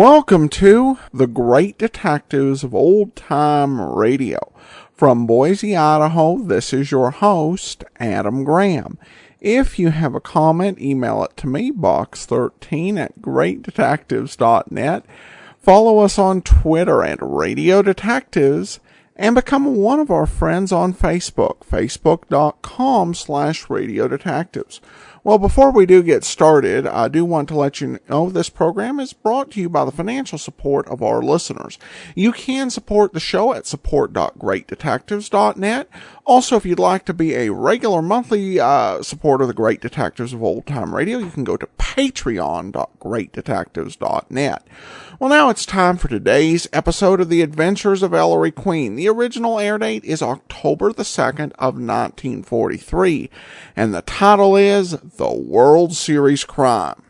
Welcome to The Great Detectives of Old Time Radio. From Boise, Idaho, this is your host, Adam Graham. If you have a comment, email it to me, box13@greatdetectives.net. Follow us on Twitter at Radio Detectives, and become one of our friends on Facebook, facebook.com/Radio Detectives. Well, before we do get started, I do want to let you know this program is brought to you by the financial support of our listeners. You can support the show at support.greatdetectives.net. Also, if you'd like to be a regular monthly supporter of the Great Detectives of Old Time Radio, you can go to patreon.greatdetectives.net. Well, now it's time for today's episode of The Adventures of Ellery Queen. The original air date is October the 2nd of 1943, and the title is The World Series Crime.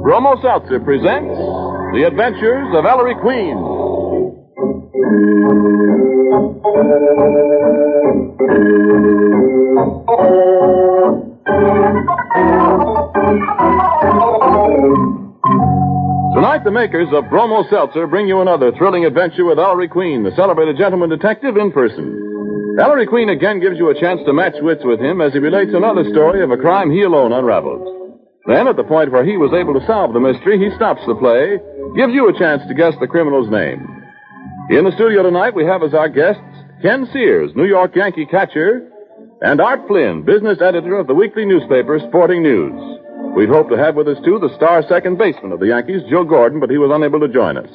Bromo Seltzer presents The Adventures of Ellery Queen. Tonight, the makers of Bromo Seltzer bring you another thrilling adventure with Ellery Queen, the celebrated gentleman detective, in person. Ellery Queen again gives you a chance to match wits with him as he relates another story of a crime he alone unraveled. Then, at the point where he was able to solve the mystery, he stops the play, gives you a chance to guess the criminal's name. In the studio tonight, we have as our guests Ken Sears, New York Yankee catcher, and Art Flynn, business editor of the weekly newspaper Sporting News. We'd hoped to have with us, too, the star second baseman of the Yankees, Joe Gordon, but he was unable to join us.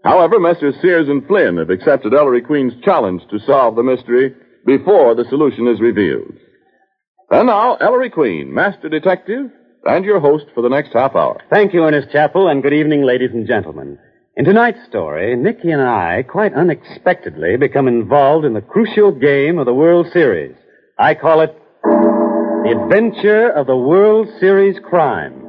However, Messrs. Sears and Flynn have accepted Ellery Queen's challenge to solve the mystery before the solution is revealed. And now, Ellery Queen, master detective, and your host for the next half hour. Thank you, Ernest Chappell, and good evening, ladies and gentlemen. In tonight's story, Nicky and I, quite unexpectedly, become involved in the crucial game of the World Series. I call it The Adventure of the World Series Crime.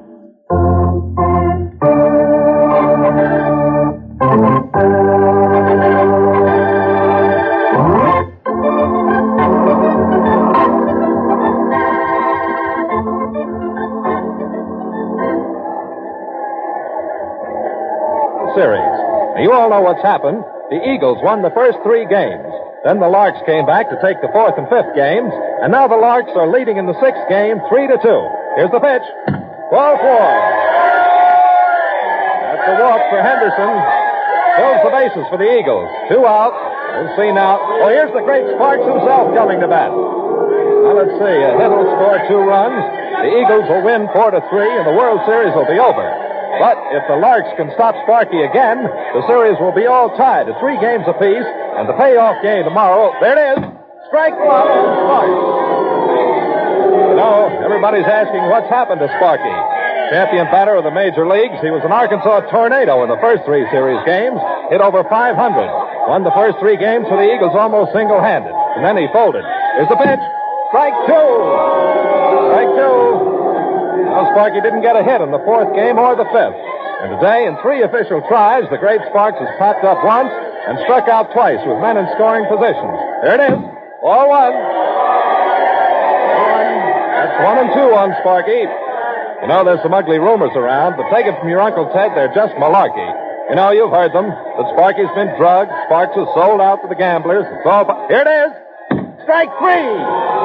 Series. Now, you all know what's happened. The Eagles won the first 3 games. Then the Larks came back to take the 4th and 5th games, and now the Larks are leading in the 6th game 3-2. Here's the pitch. Ball 4. That's a walk for Henderson. Fills the bases for the Eagles. 2 out. We'll see now. Oh, here's the great Sparks himself coming to bat. Now let's see. A hit will score 2 runs. The Eagles will win 4-3, and the World Series will be over. But if the Larks can stop Sparky again, the series will be all tied at 3 games apiece, and the payoff game tomorrow, there it is, strike 1 on Sparks. You know, everybody's asking what's happened to Sparky. Champion batter of the major leagues, he was an Arkansas tornado in the first 3 series games, hit over 500, won the first 3 games for the Eagles almost single-handed, and then he folded. Here's the pitch, strike 2. Strike 2. Now, Sparky didn't get a hit in the 4th game or the 5th. And today, in 3 official tries, the great Sparks has popped up once and struck out twice with men in scoring positions. There it is. Ball 1. That's 1 and 2 on Sparky. You know, there's some ugly rumors around, but take it from your Uncle Ted, they're just malarkey. You know, you've heard them. That Sparky's been drugged, Sparks was sold out to the gamblers. It's all... Here it is. Strike 3.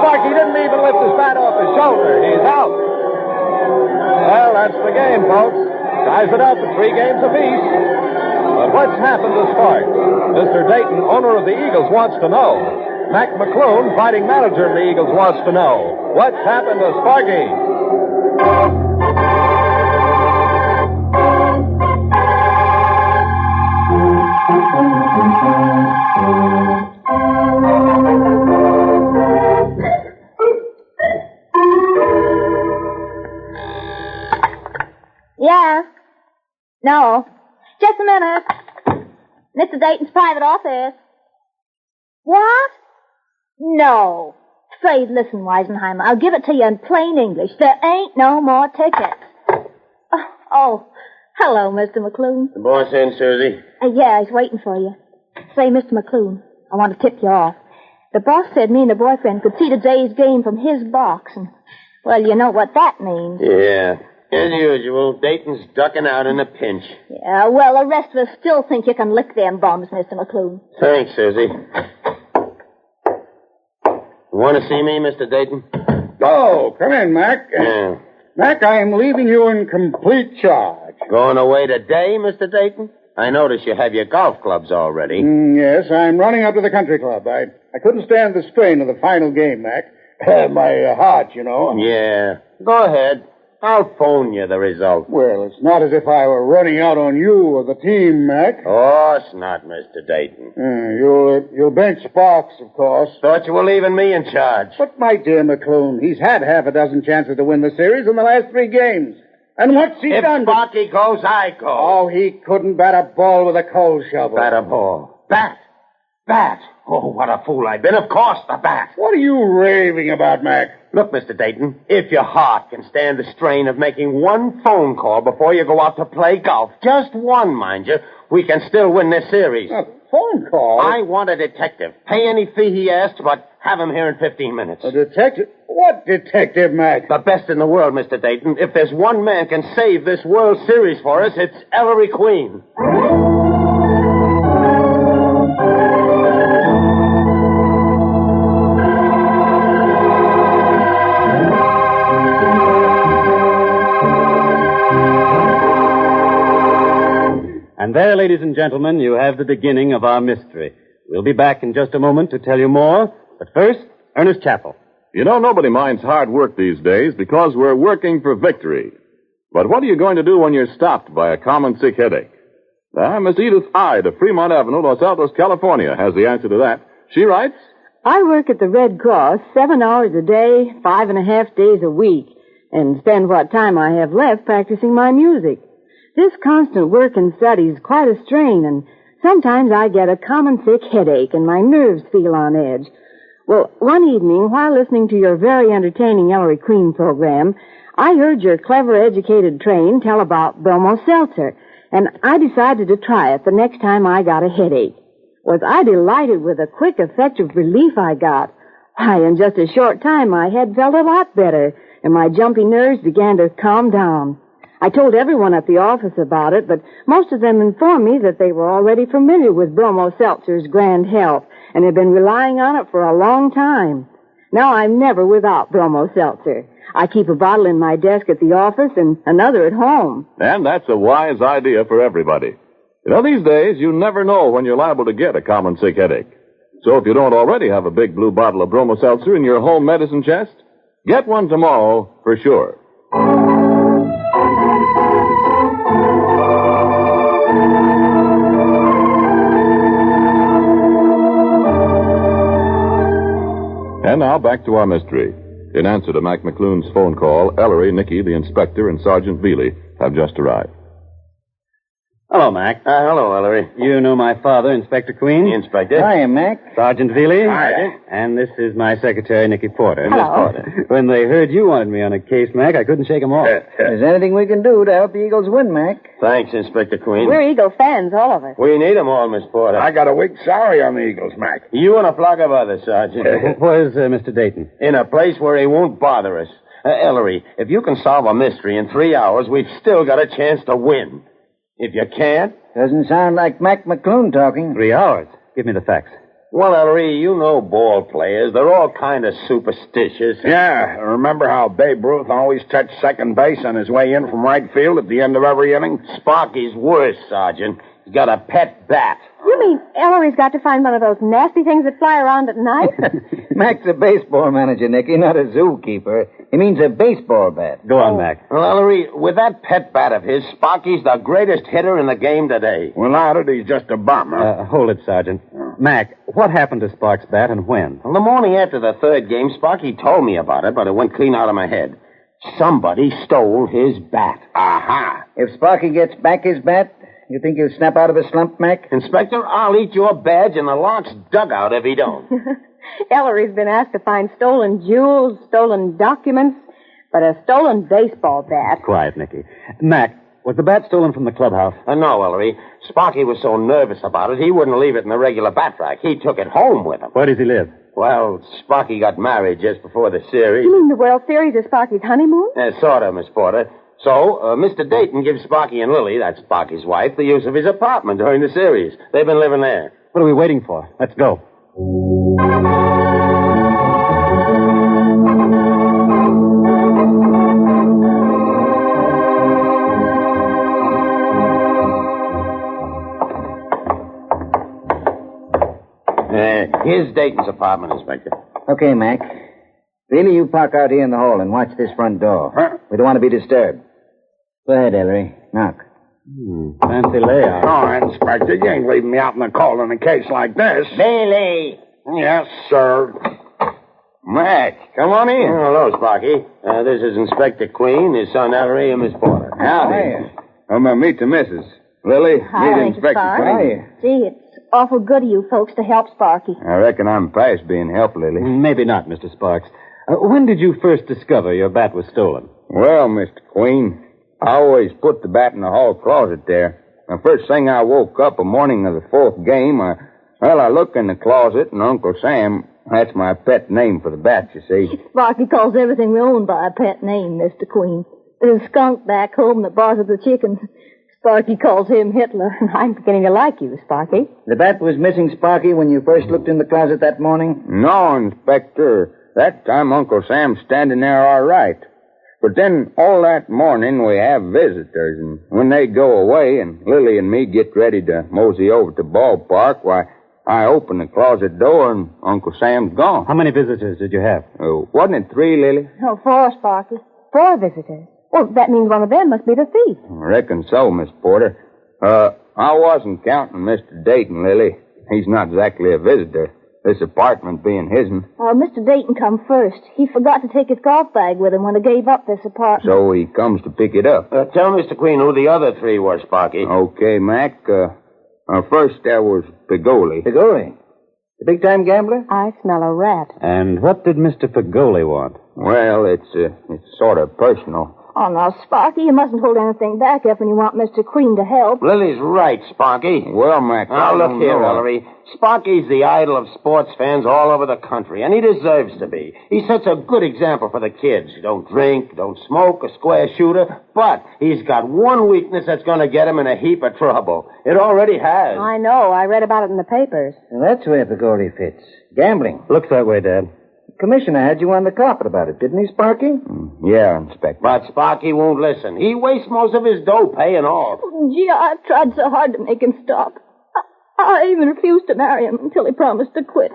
Sparky didn't even lift his bat off his shoulder. He's out. Well, that's the game, folks. Ties it up at 3 games apiece. But what's happened to Sparks? Mr. Dayton, owner of the Eagles, wants to know. Mac McClune, fighting manager of the Eagles, wants to know. What's happened to Sparky? Yeah. No. Just a minute. Mr. Dayton's private office. What? No. Say, listen, Weisenheimer, I'll give it to you in plain English. There ain't no more tickets. Oh, hello, Mr. McClune. The boss in, Susie? Yeah, he's waiting for you. Say, Mr. McClune, I want to tip you off. The boss said me and the boyfriend could see today's game from his box, and Well, you know what that means. Yeah. As usual, Dayton's ducking out in a pinch. Yeah, well, the rest of us still think you can lick them bums, Mr. McClune. Thanks, Susie. You want to see me, Mr. Dayton? Oh, come in, Mac. Yeah. Mac, I am leaving you in complete charge. Going away today, Mr. Dayton? I notice you have your golf clubs already. Yes, I'm running up to the country club. I couldn't stand the strain of the final game, Mac. My heart, you know. Yeah. Go ahead. I'll phone you the result. Well, it's not as if I were running out on you or the team, Mac. Of course not, Mr. Dayton. You'll bench Sparks, of course. Thought you were leaving me in charge. But, my dear McClune, he's had half a dozen chances to win the series in the last 3 games. And what's he done? If Sparky goes, I go. Oh, he couldn't bat a ball with a coal shovel. Bat a ball. Bat. Oh, what a fool I've been. Of course, the bat. What are you raving about, Mac? Look, Mr. Dayton, if your heart can stand the strain of making one phone call before you go out to play golf, just one, mind you, we can still win this series. A phone call? I want a detective. Pay any fee he asks, but have him here in 15 minutes. A detective? What detective, Mac? The best in the world, Mr. Dayton. If there's one man can save this World Series for us, it's Ellery Queen. And there, ladies and gentlemen, you have the beginning of our mystery. We'll be back in just a moment to tell you more. But first, Ernest Chappell. You know, nobody minds hard work these days because we're working for victory. But what are you going to do when you're stopped by a common sick headache? Miss Edith Hyde of Fremont Avenue, Los Altos, California, has the answer to that. She writes, I work at the Red Cross 7 hours a day, 5.5 days a week, and spend what time I have left practicing my music. This constant work and study is quite a strain, and sometimes I get a common sick headache and my nerves feel on edge. Well, one evening, while listening to your very entertaining Ellery Queen program, I heard your clever, educated train tell about Bromo Seltzer, and I decided to try it the next time I got a headache. Was I delighted with the quick, effective relief I got. Why, in just a short time, my head felt a lot better, and my jumpy nerves began to calm down. I told everyone at the office about it, but most of them informed me that they were already familiar with Bromo Seltzer's grand help and had been relying on it for a long time. Now I'm never without Bromo Seltzer. I keep a bottle in my desk at the office and another at home. and that's a wise idea for everybody. You know, these days, you never know when you're liable to get a common sick headache. So if you don't already have a big blue bottle of Bromo Seltzer in your home medicine chest, get one tomorrow for sure. And now back to our mystery. In answer to Mac McClune's phone call, Ellery, Nicky, the inspector, and Sergeant Bealey have just arrived. Hello, Mac. Hello, Ellery. You know my father, Inspector Queen. Inspector. Hiya, Mac. Sergeant Veely. Hiya. And this is my secretary, Nicky Porter. Hello. Miss Porter. When they heard you wanted me on a case, Mac, I couldn't shake 'em off. Is anything we can do to help the Eagles win, Mac? Thanks, Inspector Queen. We're Eagle fans, all of us. We need 'em all, Miss Porter. I got a week's salary on the Eagles, Mac. You and a flock of others, Sergeant. Where's Mr. Dayton? In a place where he won't bother us. Ellery, if you can solve a mystery in 3 hours, we've still got a chance to win. If you can't... Doesn't sound like Mac McClune talking. 3 hours. Give me the facts. Well, Ellery, you know ball players. They're all kind of superstitious. Yeah, remember how Babe Ruth always touched second base on his way in from right field at the end of every inning? Sparky's worse, Sergeant. He's got a pet bat. You mean Ellery's got to find one of those nasty things that fly around at night? Mac's a baseball manager, Nicky, not a zookeeper. He means a baseball bat. Go on, Mac. Well, Ellery, with that pet bat of his, Sparky's the greatest hitter in the game today. Without it, he's just a bum, huh? Hold it, Sergeant. Mac, what happened to Spark's bat and when? Well, the morning after the third game, Sparky told me about it, but it went clean out of my head. Somebody stole his bat. Aha. If Sparky gets back his bat, you think he'll snap out of a slump, Mac? Inspector, I'll eat your badge in the Lark's dugout if he don't. Ellery's been asked to find stolen jewels, stolen documents, but a stolen baseball bat. Quiet, Nicky. Mac, was the bat stolen from the clubhouse? No, Ellery. Sparky was so nervous about it, he wouldn't leave it in the regular bat rack. He took it home with him. Where does he live? Well, Sparky got married just before the series. You mean the World Series is Sparky's honeymoon? Sort of, Miss Porter. So, Mr. Dayton gives Sparky and Lily, that's Sparky's wife, the use of his apartment during the series. They've been living there. What are we waiting for? Let's go. Here's Dayton's apartment, Inspector. Okay, Mac. Really, you park out here in the hall and watch this front door. Huh? We don't want to be disturbed. Go ahead, Ellery. Knock. Fancy layout. Oh, Inspector, you ain't leaving me out in the cold in a case like this. Bailey! Yes, sir. Mac, come on in. Hello, Sparky. This is Inspector Queen, his son Ellery, and Miss Porter. Howdy. I'm going to meet the missus. Lily, Hi, meet Mr. Inspector Sparks. Queen. Gee, it's awful good of you folks to help Sparky. I reckon I'm past being helped, Lily. Maybe not, Mr. Sparks. When did you first discover your bat was stolen? Well, Mr. Queen, I always put the bat in the hall closet there. The first thing I woke up the morning of the fourth game, I looked in the closet, and Uncle Sam, that's my pet name for the bat, you see. Sparky calls everything we own by a pet name, Mr. Queen. There's a skunk back home that bothers the chickens. Sparky calls him Hitler. I'm beginning to like you, Sparky. The bat was missing, Sparky, when you first looked in the closet that morning? No, Inspector. That time Uncle Sam's standing there all right. But then all that morning we have visitors, and when they go away and Lily and me get ready to mosey over to the ballpark, why, I open the closet door and Uncle Sam's gone. How many visitors did you have? Wasn't it 3, Lily? Oh, 4, Sparky. 4 visitors. Well, that means one of them must be the thief. I reckon so, Miss Porter. I wasn't counting Mr. Dayton, Lily. He's not exactly a visitor, this apartment being his'n. Mr. Dayton come first. He forgot to take his golf bag with him when he gave up this apartment. So he comes to pick it up. Tell Mr. Queen who the other 3 were, Sparky. Okay, Mac. First there was Pigoli. Pigoli? The big-time gambler? I smell a rat. And what did Mr. Pagoli want? Well, it's sort of personal. Oh, now, Sparky, you mustn't hold anything back up when you want Mr. Queen to help. Lily's right, Sparky. Well, Mac, Now, I look don't here, know. Ellery. Sparky's the idol of sports fans all over the country, and he deserves to be. He sets a good example for the kids. Don't drink, don't smoke, a square shooter, but he's got one weakness that's going to get him in a heap of trouble. It already has. I know. I read about it in the papers. Well, that's where Pigoli fits. Gambling. Looks that way, Dad. Commissioner had you on the carpet about it, didn't he, Sparky? Yeah, Inspector. But Sparky won't listen. He wastes most of his dough paying off. Gee, I've tried so hard to make him stop. I even refused to marry him until he promised to quit.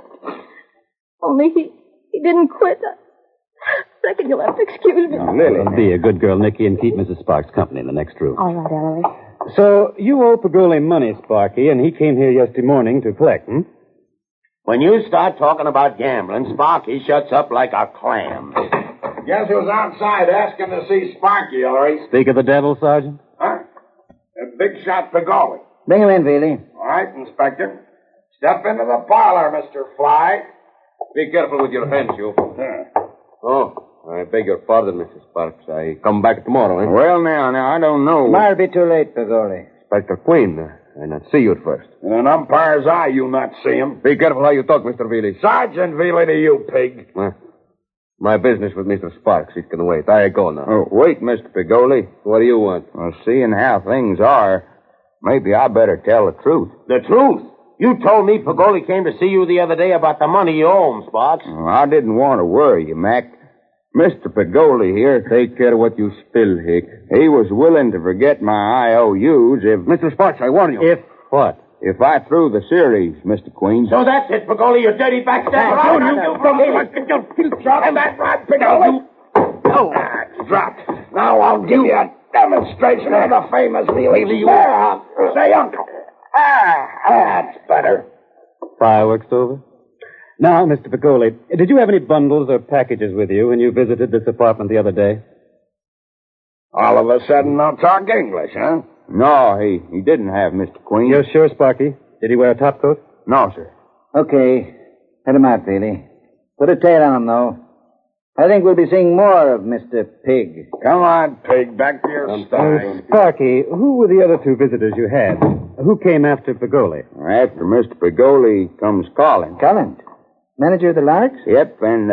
Only he didn't quit. I reckon you'll have to excuse me. Lily. Be a good girl, Nicky, and keep Mrs. Sparks company in the next room. All right, Ellery. So, you owe Pagoli money, Sparky, and he came here yesterday morning to collect, hmm? When you start talking about gambling, Sparky shuts up like a clam. Guess who's outside asking to see Sparky, Ellery? Speak of the devil, Sergeant? Huh? A big shot Pigoli. Bring him in, Veely. All right, Inspector. Step into the parlor, Mr. Fly. Be careful with your hands, you. Yeah. Oh, I beg your pardon, Mrs. Sparks. I come back tomorrow, eh? Well, now, I don't know. Tomorrow'll be too late, Pigoli. Inspector Queen, I not see you at first. In an umpire's eye, you not see him. Be careful how you talk, Mr. Veely. Sergeant Veely to you, pig. My business with Mr. Sparks, it can wait. I go now. Oh, wait, Mr. Pigoli. What do you want? Well, seeing how things are, maybe I better tell the truth. The truth? You told me Pagoli came to see you the other day about the money you owe him, Sparks. Well, I didn't want to worry you, Mac. Mr. Pagoli here, Take care of what you spill, Hick. he was willing to forget my IOUs if... Mr. Sparks, I warn you. If what? If I threw the series, Mr. Queen. So that's it, Pagoli, you dirty backstabber. Drop that right, Pigoli. Oh, it's dropped. Now I'll give you a demonstration of the famous Veely. There, say uncle. That's better. Fireworks over? Now, Mr. Pagoli, did you have any bundles or packages with you when you visited this apartment the other day? All of a sudden, I'll talk English, huh? No, he didn't have, Mr. Queen. You're sure, Sparky? Did he wear a topcoat? No, sir. Okay. Head him out, Veely. Put a tail on him, though. I think we'll be seeing more of Mr. Pig. Come on, pig. Back to your style. Sparky, who were the other 2 visitors you had? Who came after Pagoli? After Mr. Pagoli comes Collins. Collins? Manager of the Larks? Yep, and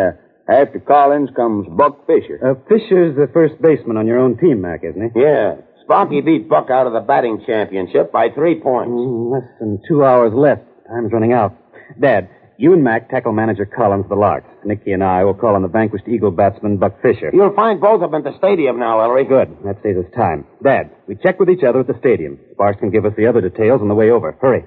after Collins comes Buck Fisher. Fisher's the first baseman on your own team, Mac, isn't he? Yeah. Sparky beat Buck out of the batting championship by 3 points. Less than 2 hours left. Time's running out. Dad, you and Mac tackle manager Collins, the Larks. Nicky and I will call on the vanquished Eagle batsman, Buck Fisher. You'll find both of them at the stadium now, Ellery. Good. That saves us time. Dad, we check with each other at the stadium. Sparks can give us the other details on the way over. Hurry.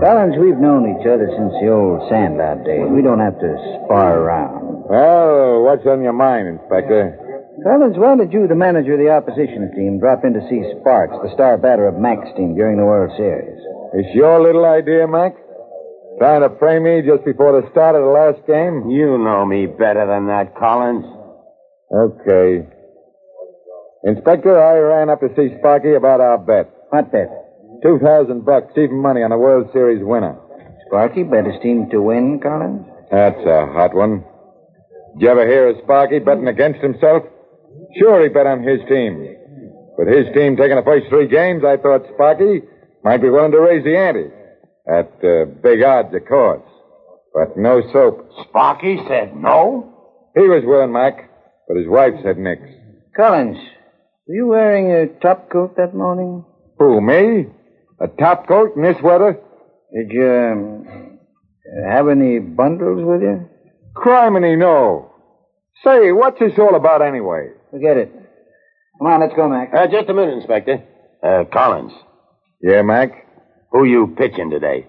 Collins, we've known each other since the old Sandout days. We don't have to spar around. Well, what's on your mind, Inspector? Collins, why did you, the manager of the opposition team, drop in to see Sparks, the star batter of Mac's team, during the World Series? It's your little idea, Mac? Trying to frame me just before the start of the last game? You know me better than that, Collins. Okay. Inspector, I ran up to see Sparky about our bet. What bet? $2,000, even money on a World Series winner. Sparky bet his team to win, Collins? That's a hot one. Did you ever hear of Sparky betting against himself? Sure, he bet on his team. With his team taking the first 3 games, I thought Sparky might be willing to raise the ante. At big odds, of course. But no soap. Sparky said no? He was willing, Mac, but his wife said nix. Collins, were you wearing a top coat that morning? Who, me? A top coat in this weather? Did you have any bundles with you? Criminy, no. Say, what's this all about anyway? Forget it. Come on, let's go, Mac. Just a minute, Inspector. Collins. Yeah, Mac? Who you pitching today?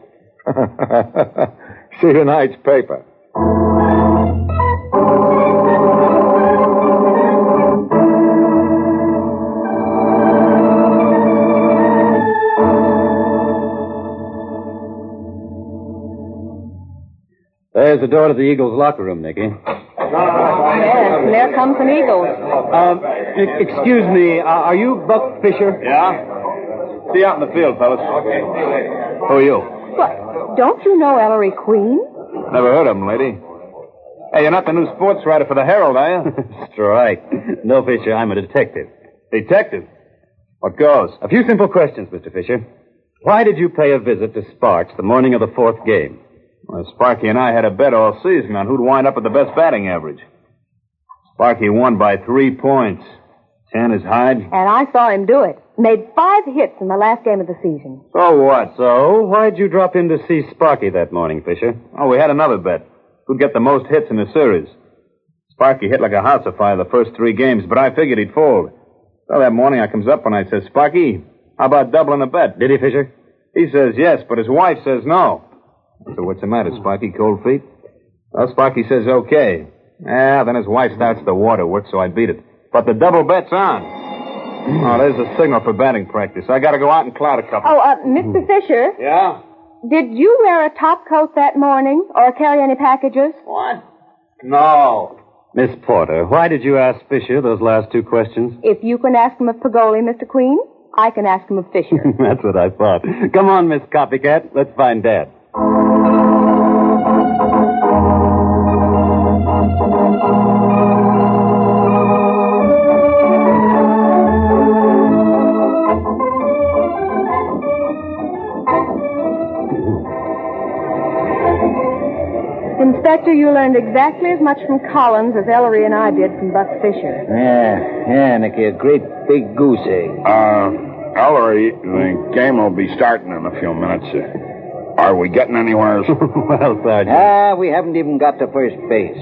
See tonight's paper. There's the door to the Eagles' locker room, Nicky. Yes, and there comes an Eagle. Excuse me, are you Buck Fisher? Yeah? See you out in the field, fellas. Who are you? What? Don't you know Ellery Queen? Never heard of him, lady. Hey, you're not the new sports writer for the Herald, are you? Strike. No, Fisher, I'm a detective. Detective? What goes? A few simple questions, Mr. Fisher. Why did you pay a visit to Sparks the morning of the 4th game? Well, Sparky and I had a bet all season on who'd wind up with the best batting average. Sparky won by 3 points. 10 is Hyde. And I saw him do it. Made 5 hits in the last game of the season. So what? So, why'd you drop in to see Sparky that morning, Fisher? Oh, we had another bet. Who'd get the most hits in the series? Sparky hit like a house afire the first 3 games, but I figured he'd fold. So that morning I comes up and I says, Sparky, how about doubling the bet? Did he, Fisher? He says yes, but his wife says no. So what's the matter, Sparky? Cold feet? Well, Sparky says okay. Then his wife starts the waterworks, so I beat it. But the double bet's on. Oh, there's a signal for batting practice. I gotta go out and clout a couple. Oh, Mr. Fisher. Yeah? Did you wear a top coat that morning or carry any packages? What? No. Miss Porter, why did you ask Fisher those last 2 questions? If you can ask him of Pagoli, Mr. Queen, I can ask him of Fisher. That's what I thought. Come on, Miss Copycat. Let's find Dad. Inspector, you learned exactly as much from Collins as Ellery and I did from Buck Fisher. Yeah, Nicky, a great big goose egg. Ellery, the game will be starting in a few minutes. Are we getting anywhere? Well, Sergeant. We haven't even got to first base.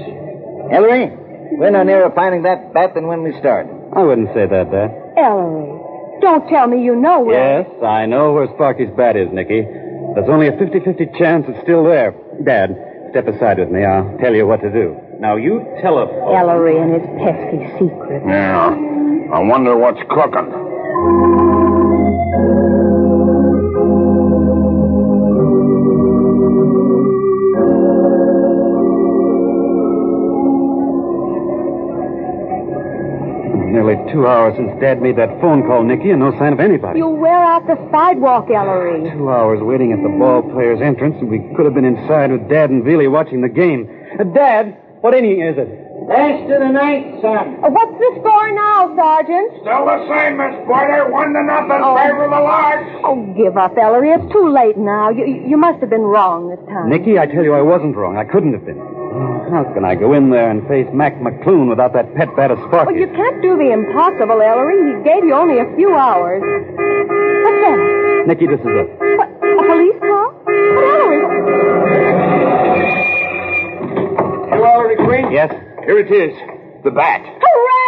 Ellery, we're no nearer finding that bat than when we started. I wouldn't say that, Dad. Ellery, don't tell me you know where... Yes, I know where Sparky's bat is, Nicky. There's only a 50-50 chance it's still there. Dad, step aside with me. I'll tell you what to do. Now, you telephone. Ellery and his pesky secret. Yeah. I wonder what's cooking. Nearly 2 hours since Dad made that phone call, Nicky, and no sign of anybody. You wear out the sidewalk, Ellery. 2 hours waiting at the ball player's entrance, and we could have been inside with Dad and Veely watching the game. Dad, what inning is it? Last of the night, son. What's the score now, Sergeant? Still the same, Miss Porter. 1-0 favor of the Large. Oh, give up, Ellery. It's too late now. You must have been wrong this time. Nicky, I tell you, I wasn't wrong. I couldn't have been. How can I go in there and face Mac McClune without that pet bat of Sparky? Well, you can't do the impossible, Ellery. He gave you only a few hours. What's that? Nicky, this is What, a police car? But Ellery... You, Ellery Queen? Yes? Here it is. The bat. Hooray!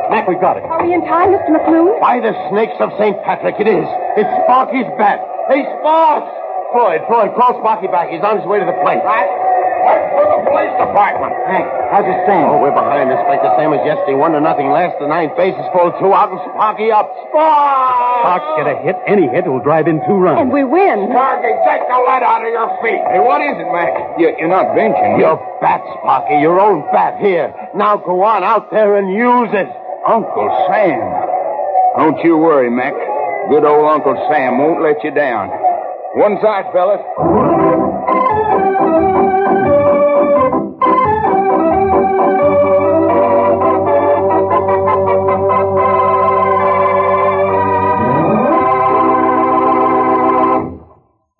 Mac, we got it. Are we in time, Mr. McClune? By the snakes of St. Patrick, it is. It's Sparky's bat. Hey, Sparks! Floyd, call Sparky back. He's on his way to the plate. Right. Wait for the police department. Hank, how's it stand? Oh, we're behind, Inspector. Same as yesterday. 1-0. Last the 9 bases full, 2 out, and Sparky up. Sparks get a hit. Any hit will drive in 2 runs. And we win. Sparky, take the lead out of your feet. Hey, what is it, Mac? You're not benching. Your bat, Sparky. Your own bat. Here. Now go on out there and use it. Uncle Sam. Don't you worry, Mac. Good old Uncle Sam won't let you down. One side, fellas.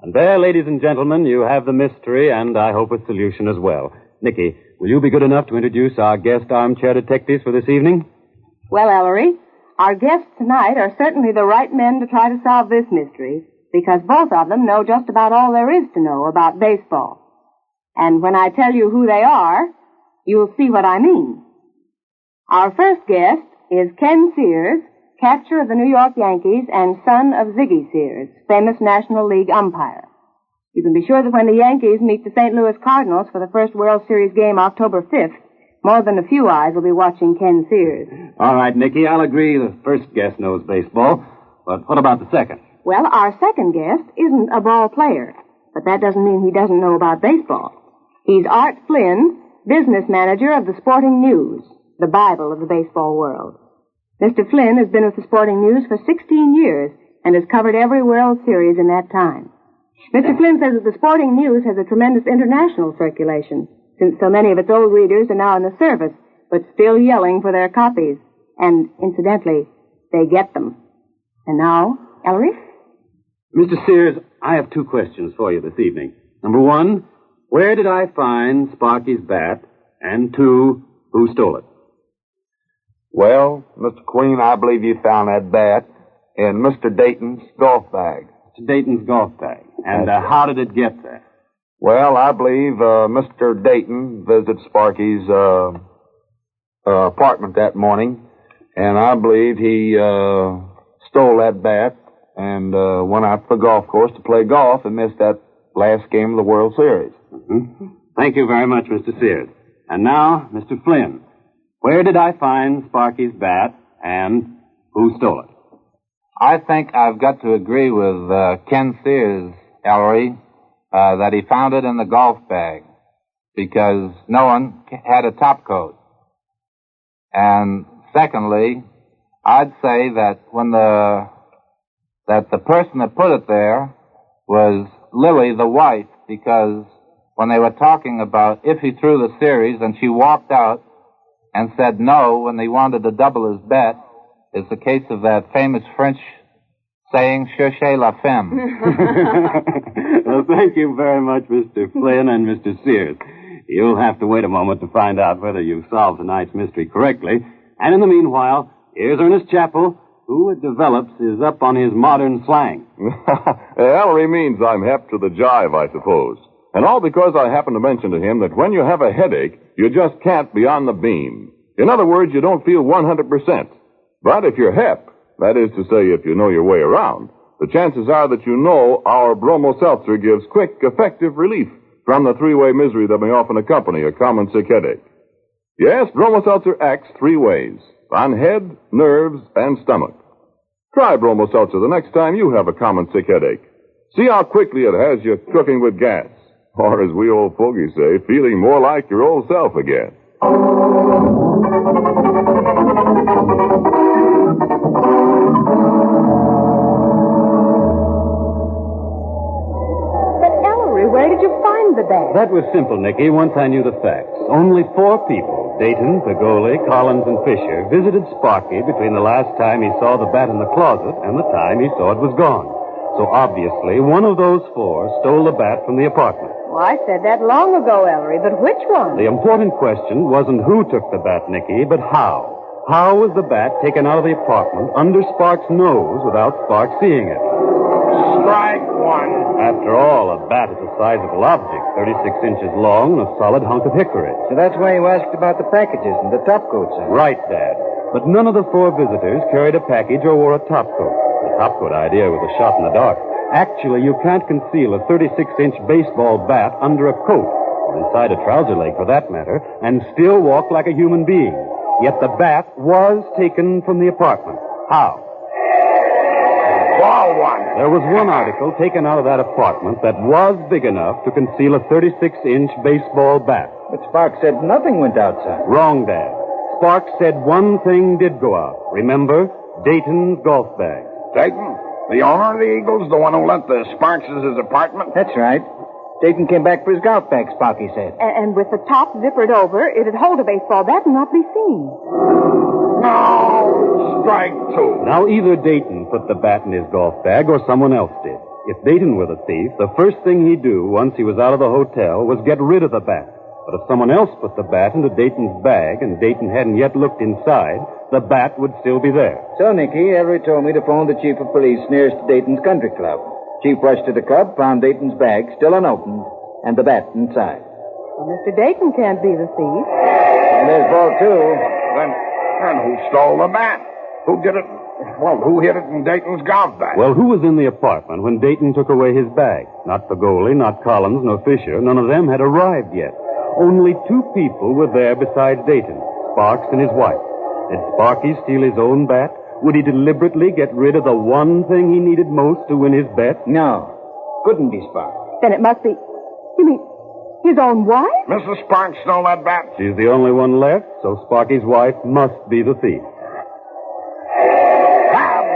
And there, ladies and gentlemen, you have the mystery and I hope a solution as well. Nicky, will you be good enough to introduce our guest armchair detectives for this evening? Well, Ellery, our guests tonight are certainly the right men to try to solve this mystery, because both of them know just about all there is to know about baseball. And when I tell you who they are, you'll see what I mean. Our first guest is Ken Sears, catcher of the New York Yankees and son of Ziggy Sears, famous National League umpire. You can be sure that when the Yankees meet the St. Louis Cardinals for the first World Series game October 5th, more than a few eyes will be watching Ken Sears. All right, Nicky, I'll agree the first guest knows baseball. But what about the second? Well, our second guest isn't a ball player, but that doesn't mean he doesn't know about baseball. He's Art Flynn, business manager of the Sporting News, the Bible of the baseball world. Mr. Flynn has been with the Sporting News for 16 years and has covered every World Series in that time. Mr. Flynn says that the Sporting News has a tremendous international circulation, since so many of its old readers are now in the service, but still yelling for their copies. And, incidentally, they get them. And now, Ellery? Mr. Sears, I have 2 questions for you this evening. Number 1, where did I find Sparky's bat? And 2, who stole it? Well, Mr. Queen, I believe you found that bat in Mr. Dayton's golf bag. Mr. Dayton's golf bag. And how did it get there? Well, I believe Mr. Dayton visited Sparky's apartment that morning, and I believe he stole that bat and went out to the golf course to play golf and missed that last game of the World Series. Mm-hmm. Thank you very much, Mr. Sears. And now, Mr. Flynn, where did I find Sparky's bat and who stole it? I think I've got to agree with Ken Sears, Ellery, that he found it in the golf bag because no one had a top coat. And secondly, I'd say that that the person that put it there was Lily, the wife, because when they were talking about if he threw the series and she walked out and said no when they wanted to double his bet, it's a case of that famous French saying, cherchez la femme. Well, thank you very much, Mr. Flynn and Mr. Sears. You'll have to wait a moment to find out whether you've solved tonight's mystery correctly. And in the meanwhile, here's Ernest Chappell, who, it develops, is up on his modern slang. Ellery means I'm hep to the jive, I suppose. And all because I happened to mention to him that when you have a headache, you just can't be on the beam. In other words, you don't feel 100%. But if you're hep, that is to say, if you know your way around, the chances are that you know our Bromo Seltzer gives quick, effective relief from the 3-way misery that may often accompany a common sick headache. Yes, Bromo Seltzer acts 3 ways: on head, nerves, and stomach. Try Bromo Seltzer the next time you have a common sick headache. See how quickly it has you cooking with gas. Or, as we old fogies say, feeling more like your old self again. Where did you find the bat? That was simple, Nicky, once I knew the facts. Only 4 people, Dayton, Pagoli, Collins, and Fisher, visited Sparky between the last time he saw the bat in the closet and the time he saw it was gone. So obviously, one of those 4 stole the bat from the apartment. Well, I said that long ago, Ellery, but which one? The important question wasn't who took the bat, Nicky, but how. How was the bat taken out of the apartment under Sparks' nose without Sparks seeing it? Strike one. After all, a bat is a sizable object, 36 inches long and a solid hunk of hickory. So that's why you asked about the packages and the topcoats, huh? Right, Dad. But none of the 4 visitors carried a package or wore a topcoat. The topcoat idea was a shot in the dark. Actually, you can't conceal a 36-inch baseball bat under a coat, or inside a trouser leg for that matter, and still walk like a human being. Yet the bat was taken from the apartment. How? Ball one. There was one article taken out of that apartment that was big enough to conceal a 36-inch baseball bat. But Sparks said nothing went outside. Wrong, Dad. Sparks said one thing did go out. Remember? Dayton's golf bag. Dayton, the owner of the Eagles, the one who lent the Sparks' apartment? That's right. Dayton came back for his golf bag, Sparky said. And with the top zippered over, it'd hold a baseball bat and not be seen. No, strike 2. Now, either Dayton put the bat in his golf bag or someone else did. If Dayton were the thief, the first thing he'd do once he was out of the hotel was get rid of the bat. But if someone else put the bat into Dayton's bag and Dayton hadn't yet looked inside, the bat would still be there. So, Nicky, Ellery told me to phone the chief of police nearest to Dayton's country club. Chief rushed to the club, found Dayton's bag still unopened, and the bat inside. Well, Mr. Dayton can't be the thief. And there's ball 2. Then who stole the bat? Who did it? Well, who hid it in Dayton's golf bag? Well, who was in the apartment when Dayton took away his bag? Not Pagoli, not Collins, nor Fisher. None of them had arrived yet. Only 2 people were there besides Dayton, Sparks and his wife. Did Sparky steal his own bat? Would he deliberately get rid of the one thing he needed most to win his bet? No. Couldn't be Sparks. Then it must be... You mean his own wife? Mrs. Sparks stole that bat? She's the only one left, so Sparky's wife must be the thief.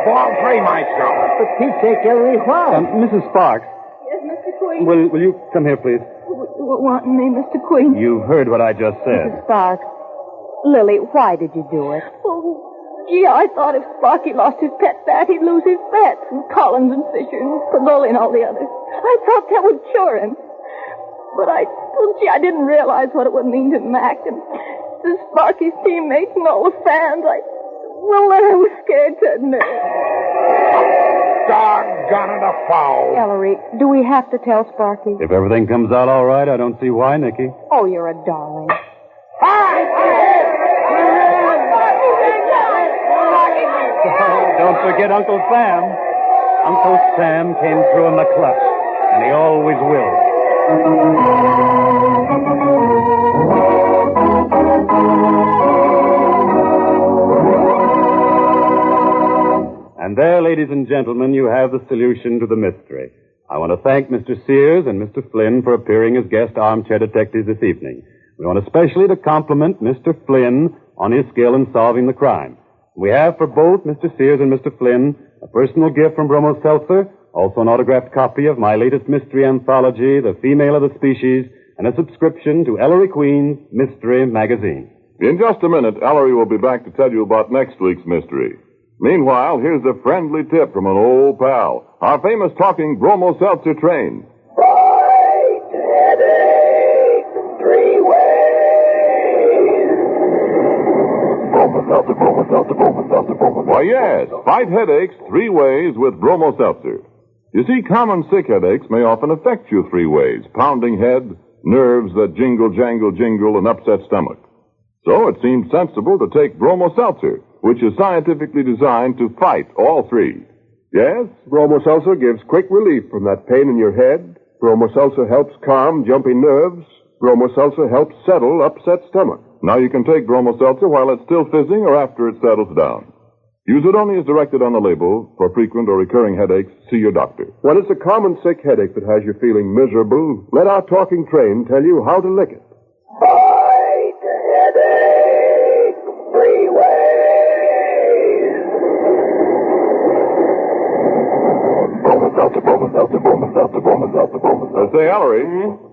Ball 3, Maestro. For Pete's sake, Ellery, why? Mrs. Sparks. Yes, Mr. Queen. Will you come here, please? Wanting me, Mr. Queen? You heard what I just said. Mrs. Sparks. Lily, why did you do it? Oh, gee, I thought if Sparky lost his pet bat, he'd lose his bets. And Collins and Fisher and Pagoli and all the others. I thought that would cure him. But I didn't realize what it would mean to Mac and to Sparky's teammates and all the fans. I was scared to admit it. Doggone it, a foul. Ellery, do we have to tell Sparky? If everything comes out all right, I don't see why, Nicky. Oh, you're a darling. Don't forget Uncle Sam. Uncle Sam came through in the clutch, and he always will. And there, ladies and gentlemen, you have the solution to the mystery. I want to thank Mr. Sears and Mr. Flynn for appearing as guest armchair detectives this evening. We want especially to compliment Mr. Flynn on his skill in solving the crime. We have for both Mr. Sears and Mr. Flynn a personal gift from Bromo Seltzer, also an autographed copy of my latest mystery anthology, The Female of the Species, and a subscription to Ellery Queen's Mystery Magazine. In just a minute, Ellery will be back to tell you about next week's mystery. Meanwhile, here's a friendly tip from an old pal, our famous talking Bromo Seltzer train. Fight headache 3 ways. Bromo Seltzer, Bromo Seltzer, Bromo Seltzer, Bromo Seltzer. Why, yes, fight headaches 3 ways with Bromo Seltzer. You see, common sick headaches may often affect you 3 ways. Pounding head, nerves that jingle, jangle, jingle, and upset stomach. So it seems sensible to take Bromo Seltzer, which is scientifically designed to fight all 3. Yes, Bromo Seltzer gives quick relief from that pain in your head. Bromo Seltzer helps calm jumpy nerves. Bromo Seltzer helps settle upset stomach. Now you can take Bromo Seltzer while it's still fizzing or after it settles down. Use it only as directed on the label. For frequent or recurring headaches, see your doctor. When it's a common sick headache that has you feeling miserable, let our talking train tell you how to lick it. Fight headache 3 ways. Bromo Seltzer, Bromo Seltzer, Bromo Seltzer, Bromo Seltzer, Bromo Seltzer. Say, Ellery,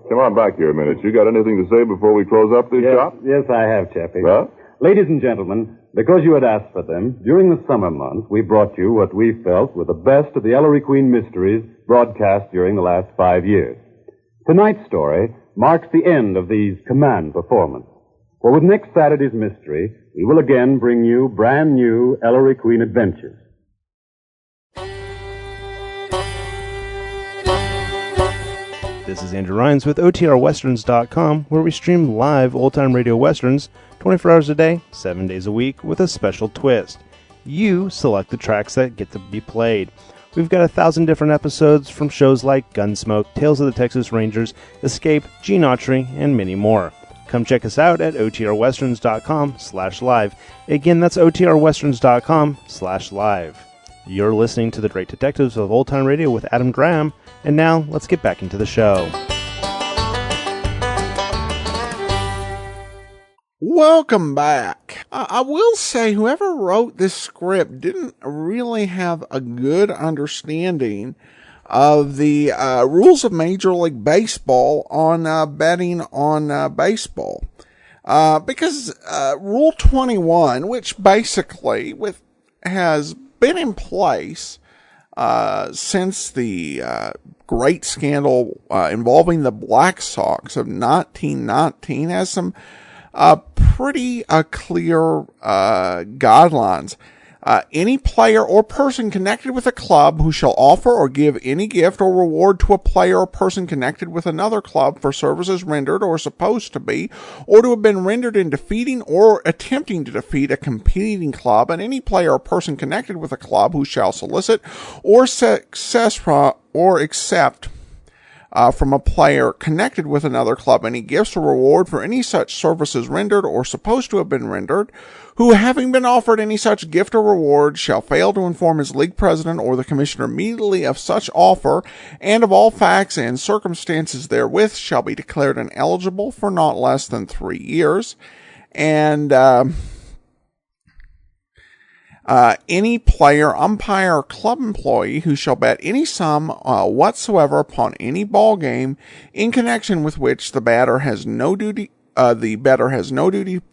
come on back here a minute. You got anything to say before we close up this shop? Yes, I have, Chappie. Well? Ladies and gentlemen, because you had asked for them, during the summer months, we brought you what we felt were the best of the Ellery Queen mysteries broadcast during the last 5 years. Tonight's story marks the end of these command performances. For with next Saturday's mystery, we will again bring you brand new Ellery Queen adventures. This is Andrew Rhines with OTRWesterns.com, where we stream live old-time radio westerns 24 hours a day, 7 days a week, with a special twist. You select the tracks that get to be played. We've got 1,000 different episodes from shows like Gunsmoke, Tales of the Texas Rangers, Escape, Gene Autry, and many more. Come check us out at OTRWesterns.com/live. Again, that's OTRWesterns.com/live. You're listening to The Great Detectives of Old Time Radio with Adam Graham, and now let's get back into the show. Welcome back. I will say whoever wrote this script didn't really have a good understanding of the rules of Major League Baseball on betting on baseball. Because Rule 21, which basically has been in place since the great scandal involving the Black Sox of 1919, has some pretty clear guidelines. Any player or person connected with a club who shall offer or give any gift or reward to a player or person connected with another club for services rendered or supposed to be, or to have been rendered in defeating or attempting to defeat a competing club, and any player or person connected with a club who shall solicit or success from or accept from a player connected with another club any gifts or reward for any such services rendered or supposed to have been rendered, who, having been offered any such gift or reward, shall fail to inform his league president or the commissioner immediately of such offer, and of all facts and circumstances therewith, shall be declared ineligible for not less than 3 years. And any player, umpire, or club employee who shall bet any sum whatsoever upon any ball game in connection with which the bettor has no duty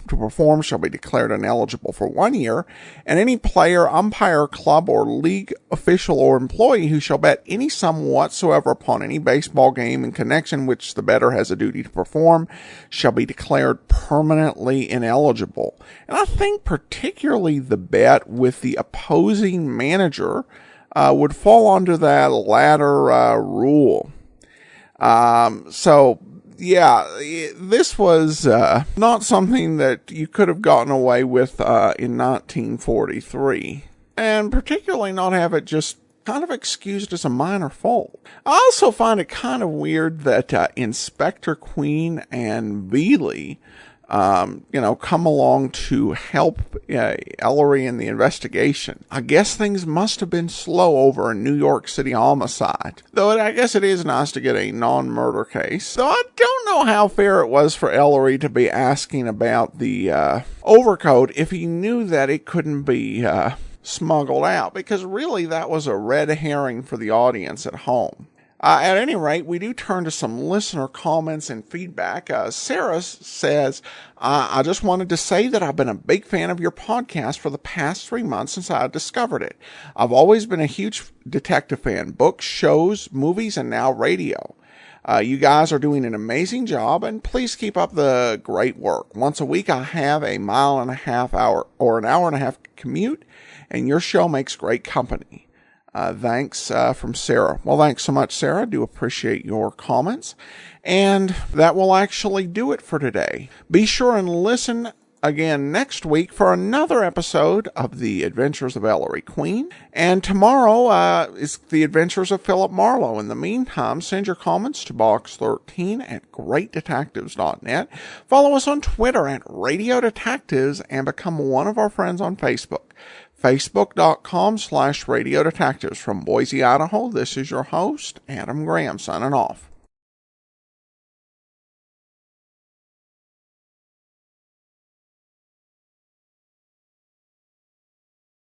to perform shall be declared ineligible for 1 year, and any player, umpire, club, or league official or employee who shall bet any sum whatsoever upon any baseball game in connection which the bettor has a duty to perform shall be declared permanently ineligible. And I think particularly the bet with the opposing manager would fall under that latter rule. Yeah, this was not something that you could have gotten away with in 1943, and particularly not have it just kind of excused as a minor fault. I also find it kind of weird that Inspector Queen and Veely come along to help Ellery in the investigation. I guess things must have been slow over a New York City homicide. Though I guess it is nice to get a non-murder case. Though I don't know how fair it was for Ellery to be asking about the overcoat if he knew that it couldn't be smuggled out. Because really that was a red herring for the audience at home. At any rate, we do turn to some listener comments and feedback. Sarah says, I just wanted to say that I've been a big fan of your podcast for the past 3 months since I discovered it. I've always been a huge detective fan, books, shows, movies, and now radio. You guys are doing an amazing job, and please keep up the great work. Once a week, I have a an hour and a half commute, and your show makes great company. Thanks from Sarah. Well, thanks so much, Sarah. I do appreciate your comments. And that will actually do it for today. Be sure and listen again next week for another episode of The Adventures of Ellery Queen. And tomorrow is The Adventures of Philip Marlowe. In the meantime, send your comments to box13@greatdetectives.net. Follow us on Twitter @Radio Detectives and become one of our friends on Facebook. Facebook.com/Radio Detectives. From Boise, Idaho, this is your host, Adam Graham, signing off.